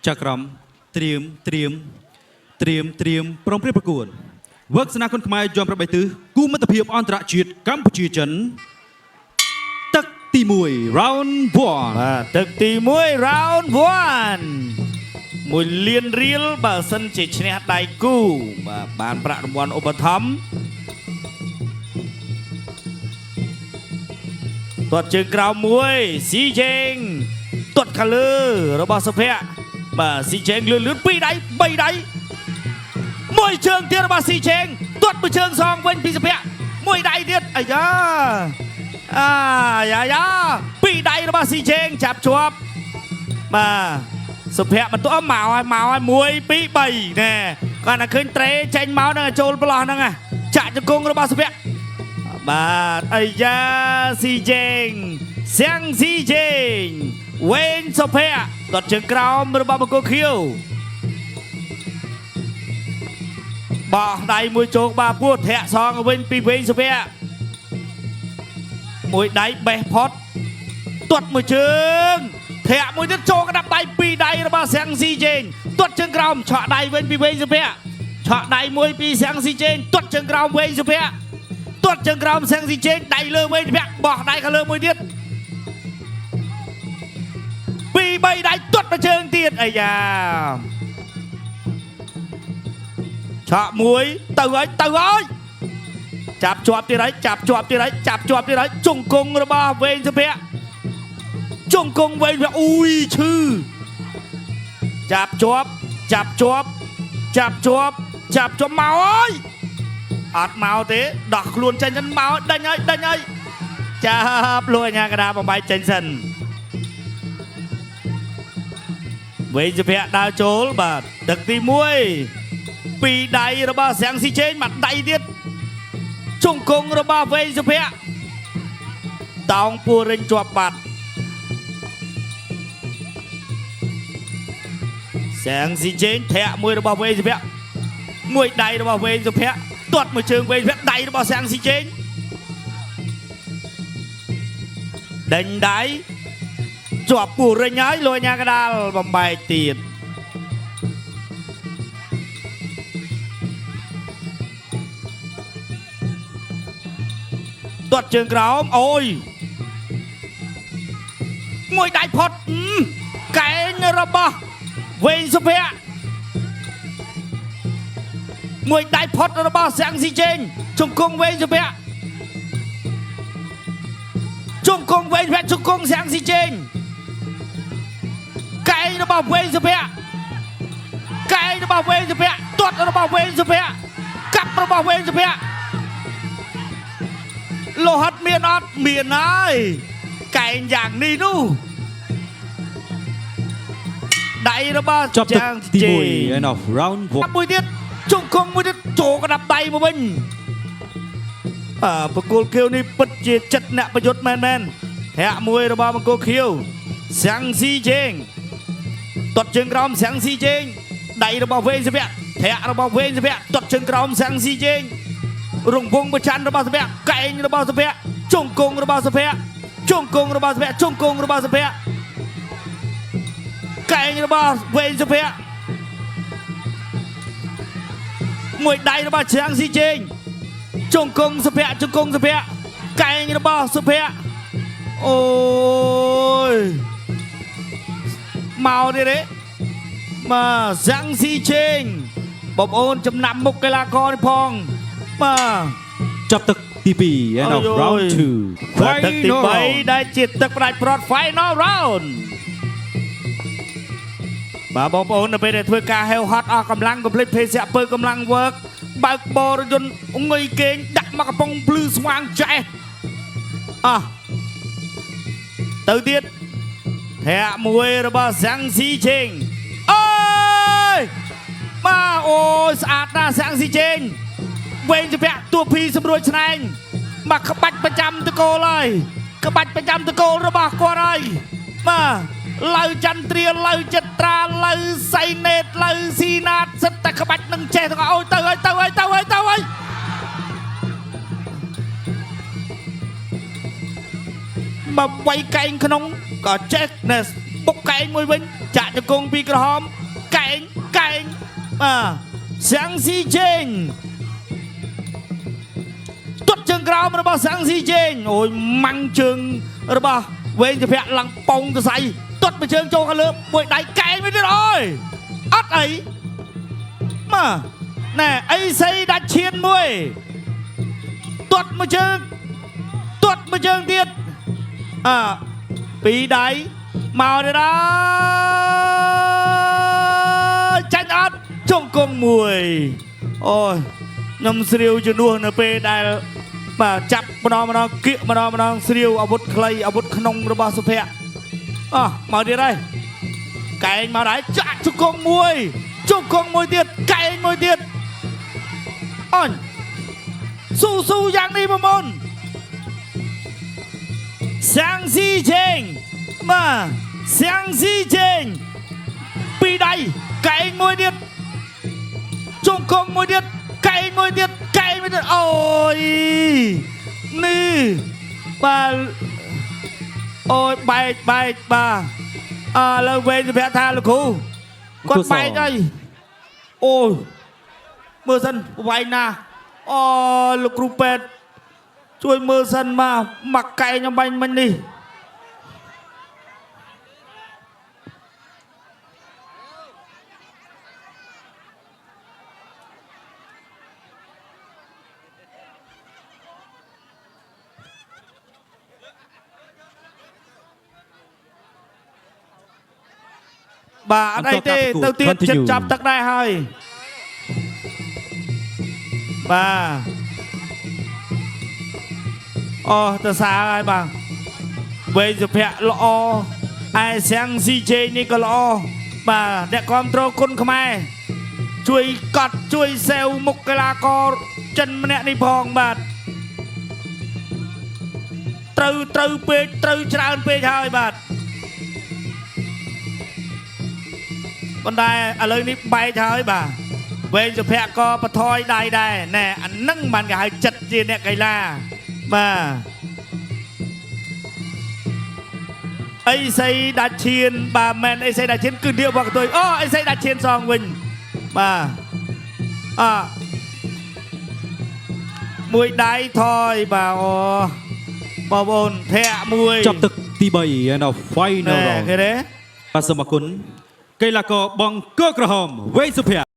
ចាក្រមត្រៀមប្រំព្រៀបប្រកួតវឹកស្នាគុនខ្មែរយំប្របីទិសគូមិត្តភាពអន្តរជាតិកម្ពុជាចិនទឹកទី1 round 1បាទទឹកទី1 round 1 1 លានរៀលបើសិនជាឈ្នះដៃគូបាទបានប្រាក់រង្វាន់ឧបត្ថម្ភទាត់ជើងក្រោមមួយស៊ីជេងទាត់ខាងលើរបស់សុភ័ក្របាទស៊ីជេងលឿន2ដៃ3ដៃមួយជើងទៀតរបស់ស៊ីជេងទាត់មួយជើងសងវិញពីសុភ័ក្រមួយដៃទៀតអាយ៉ាពីរដៃរបស់ស៊ីជេងចាប់ជាប់បាទសុភ័ក្របន្ទាប់មកឲ្យ1 2 3ណែគាត់តែឃើញត្រេចេញមកនឹងចូលប្លោះហ្នឹងចាក់ជង្គង់របស់សុភ័ក្របាទអាយ៉ាស៊ីជេងសៀងស៊ីជេងវេនសុភ័ក្រទាត់ជើងក្រោមរបស់បង្គោលខៀវបោះដៃមួយជោគបាពោះធាក់សងវិញពីវេនសុភ័ក្រមួយដៃបេះផុតទាត់មួយជើងធាក់មួយទៀតចូលកដាប់ដៃពីរដៃរបស់សៀងស៊ីជេងទាត់ជើងក្រោមឆក់ដៃវិញពីវេនសុភ័ក្រឆក់ដៃមួយពីសៀងស៊ីជេងទាត់ជើងក្រោមវេនសុភ័ក្រទាត់ជើងក្រោមសៀងស៊ីជេងដៃលើវេនសុភ័ក្របោះដៃខាងលើមួយទៀតពីរ3ដៃទាត់មួយជើងទៀតអាយ៉ាឆក់មួយទៅហើយចាប់ជាប់ទៀតហើយជង្គង់របស់វេនសុភ័ក្រជង្គង់វេនអ៊ុយឈឺចាប់ជាប់មកអើយអត់មកទេដោះខ្លួនចេញទៅមកដេញហើយចាប់លួយអាញាកដាបំបីចេញសិនវេនសុភ័ក្រដើរចូលបាទទឹកទី1ពីរដៃរបស់សៀងស៊ីជេងមួយដៃទៀតជង្គង់របស់វេនសុភ័ក្រតោងពួររិញជាប់បាត់សៀងស៊ីជេងធាក់មួយរបស់វេនសុភ័ក្រមួយដៃរបស់វេនសុភ័ក្រទាត់មួយជើងវេនសុភ័ក្រដៃរបស់សៀងស៊ីជេងដេញដៃជាប់ពួររិញហើយលួយញ៉ាកដាលបំបែកទៀតទាត់ជើងក្រោមអូយមួយដៃផុតកែងរបស់វេនសុភ័ក្រមួយដៃផុតរបស់សៀងស៊ីជេងជង្គង់វេនសុភ័ក្រជង្គង់វេនសុភ័ក្រជង្គង់សៀងស៊ីជេងកែងរបស់វេនសុភ័ក្រទាត់របស់វេនសុភ័ក្រកាប់របស់វេនសុភ័ក្រលោហិតមានអត់មានហើយកែងយ៉ាងនេះនោះដៃរបស់ចប់ទឹកទី1 end of round 1មួយទៀតជង្គង់មួយទៀតចូលកដាប់ដៃមកវិញបង្គោលខៀវនេះពិតជាចិត្តអ្នកប្រយុទ្ធមែនធាក់មួយរបស់បង្គោលខៀវសៀងស៊ីជេងទាត់ជើងក្រោមសៀងស៊ីជេងដៃរបស់វេនសុភ័ក្រធាក់របស់វេនសុភ័ក្រទាត់ជើងក្រោមសៀងស៊ីជេងរង្វង់ប្រច័នរបស់សុភ័ក្រកែងរបស់សុភ័ក្រជង្គង់របស់សុភ័ក្រកែងរបស់វេនសុភ័ក្រមួយដៃរបស់សៀងស៊ីជេងជង្គង់សុភ័ក្រកែងរបស់សុភ័ក្រអូយមកទៀតទេមកសៀងស៊ីជេងបងប្អូនចំណាំមុខកីឡាករនេះផងចប់ទឹកទី2 end of round 2 ទឹកទី3ដែលជាទឹកផ្ដាច់ប្រត់ final round បាទបងប្អូននៅពេលដែលធ្វើការហេវហត់អស់កម្លាំងកុំភ្លេចភេសជ្ជៈពើកម្លាំង work បើកបរយន្តងុយគេងដាក់មកកំប៉ុងភ្លឺស្វាងចេះទៅទៀតធាក់មួយរបស់សៀងស៊ីជេងអើយមកអូយស្អាតណាស់សៀងស៊ីជេងវេនសុភ័ក្រទួភីសម្រួលឆ្នែងមកក្បាច់ប្រចាំតកូលហើយក្បាច់ប្រចាំតកូលរបស់គាត់ហើយបាទឡៅចន្ទ្រាឡៅចិត្តត្រាឡៅសៃណេតឡៅស៊ីណាតសិតតែក្បាច់នឹងចេះទាំងអស់អូយទៅហើយមកវាយកែងក្នុងក៏ចេះណែ បុកកែងមួយវិញចាក់ជង្គង់ពីក្រហមកែងបាទសាំងស៊ីជេងទាត់ជើងក្រោមរបស់សាំងស៊ីជេងអូយម៉ាំងជើងរបស់វែងជាភ័ក្រឡើងប៉ងទៅស្អីទាត់មួយជើងចូលខាងលើមួយដៃកែងមួយទៀតអើយអត់អីមកណែអីសីដាច់ឈានមួយទាត់មួយជើងទៀតពីរដៃមកទៀតចាញ់អត់ជង្គង់មួយអូយខ្ញុំស្រាវជំនួសនៅពេលដែលបាទចាប់ម្ដងគៀកម្ដងស្រាវអាវុធខ្លីអាវុធក្នុងរបស់សុភ័ក្រមកទៀតហើយកែងមកដែរចាក់ជង្គង់មួយទៀតកែងមួយទៀតអញស៊ូយ៉ាងនេះបងប្អូនសាំងស៊ីជេងបាទសាំងស៊ីជេងពីរដៃកែងមួយទៀតជង្គង់មួយទៀតកែងមួយទៀតអូយនេះបាទអូយបែកបាទលើវែងសុភ័ក្រថាលោកគ្រូគាត់បែកហើយអូយមើលសិនបែកណាអូលោកគ្រូពេទ្យជួយមើលសិនមកកែងខ្ញុំបាញ់មិញនេះបាទអត់អីទេទៅទៀតចិត្តចាប់ទឹកដែរហើយបាទអូទៅសារហើយបាទវែងសុភ័ក្រល្អឯសាំងស៊ីជេនេះក៏ល្អបាទអ្នកគ្រប់គ្រងគុណខ្មែរជួយកត់ជួយសេវមុខកីឡាករចិនម្នាក់នេះផងបាទត្រូវពេកត្រូវច្រើនពេកហើយបាទប៉ុន្តែឥឡូវនេះបែកហើយបាទវែងសុភ័ក្រក៏បន្ថយដៃដែរណែអានឹងបានគេហៅចិត្តជាអ្នកកីឡាបាទអីសីដាច់ឈានបាទមែនអីសីដាច់ឈានគឺដៀបរបស់កតុយអូអីសីដាច់ឈានសងវិញបាទមួយដៃថយបាទអូបងប្អូនធាក់មួយចាប់ទឹកទី3 and final round គេទេបាទសូមអរគុណកីឡាករបង្គោលក្រហមវែងសុភ័ក្រ